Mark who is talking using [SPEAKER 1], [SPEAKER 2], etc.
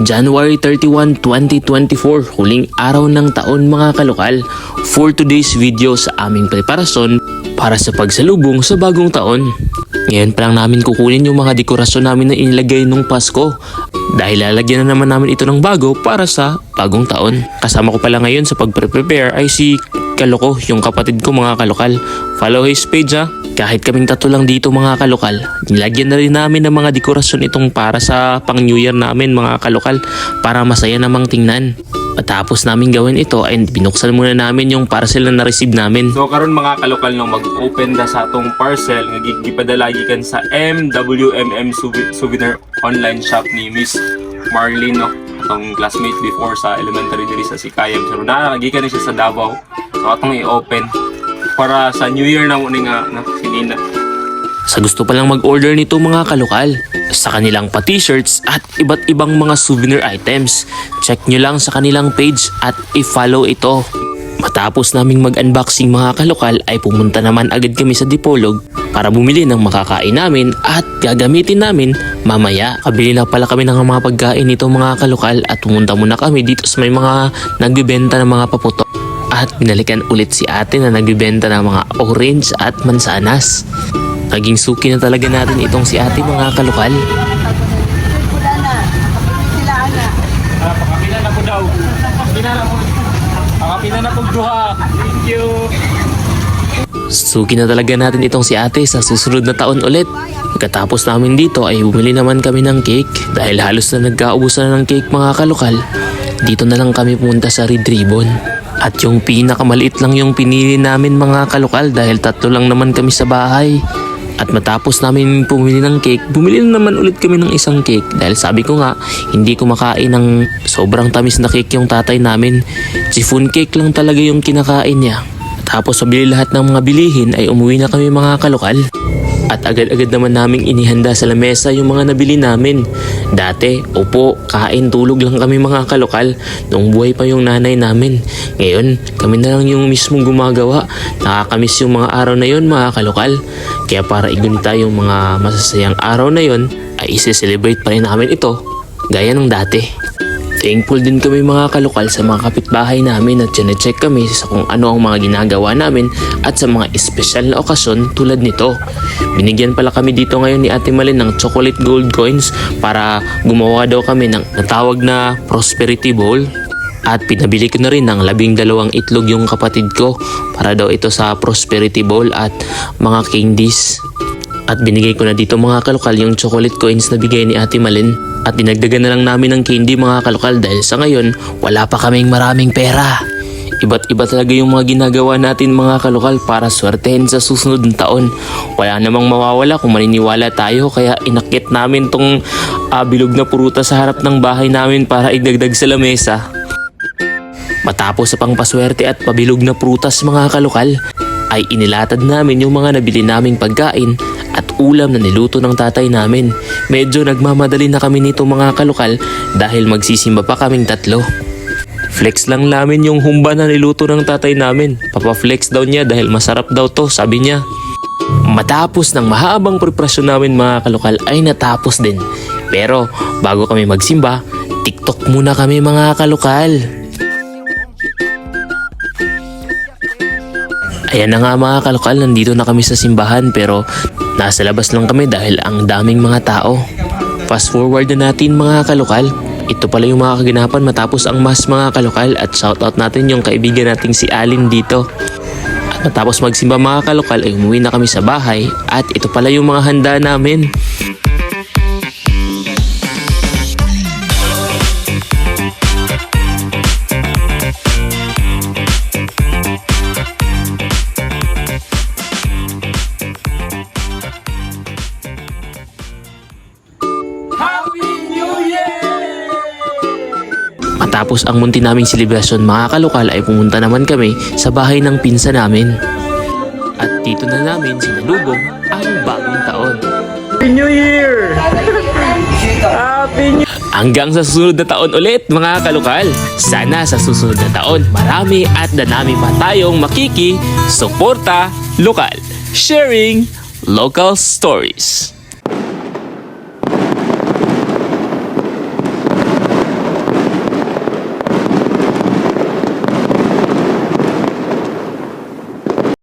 [SPEAKER 1] January 31, 2024, huling araw ng taon mga kalokal. For today's video sa aming preparasyon para sa pagsalubong sa bagong taon. Ngayon pa lang namin kukunin yung mga dekorasyon namin na inilagay nung Pasko. Dahil lalagyan na naman namin ito ng bago para sa bagong taon. Kasama ko pala ngayon sa pagpre-prepare ay si Kaloko, yung kapatid ko mga kalokal. Follow his page ha. Kahit kaming tatlo lang dito mga kalokal, nilagyan na rin namin ng mga dekorasyon itong para sa pang New Year namin mga kalokal, para masaya namang tingnan. Matapos namin gawin ito ay binuksan muna namin yung parcel na na-receive namin.
[SPEAKER 2] So karon mga kalokal no, mag-open na sa atong parcel nga gipadala gikan sa MWMM Souvenir online shop ni Miss Marlene no, atong classmate before sa elementary diri sa Sikayam. So gikan ni siya sa Davao. So atong i-open para sa New Year na muna nga sinina.
[SPEAKER 1] Sa gusto palang mag-order nito mga kalokal, sa kanilang pa-t-shirts at iba't ibang mga souvenir items, check nyo lang sa kanilang page at i-follow ito. Matapos naming mag-unboxing mga kalokal ay pumunta naman agad kami sa Dipolog para bumili ng makakain namin at gagamitin namin mamaya. Kabili na pala kami ng mga pagkain nito mga kalokal at pumunta muna kami dito sa may mga nagbibenta ng mga paputok. At binalikan ulit si ate na nagbibenta ng mga orange at mansanas. Naging suki na talaga natin itong si ate mga kalokal.
[SPEAKER 2] Pakapila na po daw. Pakapila na po duha. Thank you.
[SPEAKER 1] Suki na talaga natin itong si ate sa susunod na taon ulit. Pagkatapos namin dito ay bumili naman kami ng cake. Dahil halos na nagkaubusan na ng cake mga kalokal, dito na lang kami pumunta sa Red Ribbon. At yung pinakamaliit lang yung pinili namin mga kalokal dahil tatlo lang naman kami sa bahay. At matapos namin pumili ng cake, bumili na naman ulit kami ng isang cake. Dahil sabi ko nga, hindi ko makain ng sobrang tamis na cake yung tatay namin. Chiffon cake lang talaga yung kinakain niya. Tapos mabili lahat ng mga bilihin ay umuwi na kami mga kalokal. At agad-agad naman naming inihanda sa lamesa yung mga nabili namin. Dati, upo, kain, tulog lang kami mga kalokal nung buhay pa yung nanay namin. Ngayon, kami na lang yung mismong gumagawa. Nakakamiss yung mga araw na yon mga kalokal. Kaya para igunita yung mga masasayang araw na yon, ay isi-celebrate pa rin namin ito gaya ng dati. Thankful din kami mga kalokal sa mga kapitbahay namin at check kami sa kung ano ang mga ginagawa namin at sa mga espesyal na okasyon tulad nito. Binigyan pala kami dito ngayon ni Ate Malin ng chocolate gold coins para gumawa daw kami ng natawag na prosperity bowl. At pinabili ko na rin ng 12 itlog yung kapatid ko para daw ito sa prosperity bowl at mga candies. At binigay ko na dito mga kalokal yung chocolate coins na bigay ni Ate Malin. At dinagdagan na lang namin ng candy mga kalokal dahil sa ngayon wala pa kaming maraming pera. Iba't iba talaga yung mga ginagawa natin mga kalokal para swertehin sa susunod na taon. Wala namang mawawala kung maniniwala tayo, kaya inakit namin tong bilog na prutas sa harap ng bahay namin para idagdag sa lamesa. Matapos sa pangpaswerte at pabilog na prutas mga kalokal, ay inilatad namin yung mga nabili naming pagkain at ulam na niluto ng tatay namin. Medyo nagmamadali na kami nito mga kalokal dahil magsisimba pa kaming tatlo. Flex lang namin yung humba na niluto ng tatay namin. Papaflex daw niya dahil masarap daw to, sabi niya. Matapos ng mahabang preparasyon namin mga kalokal ay natapos din. Pero bago kami magsimba, TikTok muna kami mga kalokal. Ayan na nga mga kalokal, nandito na kami sa simbahan pero nasa labas lang kami dahil ang daming mga tao. Fast forward na natin mga kalokal. Ito pala yung mga kaganapan matapos ang mass mga kalokal at shoutout natin yung kaibigan nating si Alin dito. At matapos magsimba mga kalokal ay umuwi na kami sa bahay at ito pala yung mga handa namin. Matapos ang munti naming selebrasyon mga kalokal ay pumunta naman kami sa bahay ng pinsa namin. At dito na namin sinalubong ang bagong taon.
[SPEAKER 2] Happy New Year! Happy New
[SPEAKER 1] Hanggang sa susunod na taon ulit mga kalokal. Sana sa susunod na taon marami at danami pa tayong makiki, suporta, lokal, sharing local stories.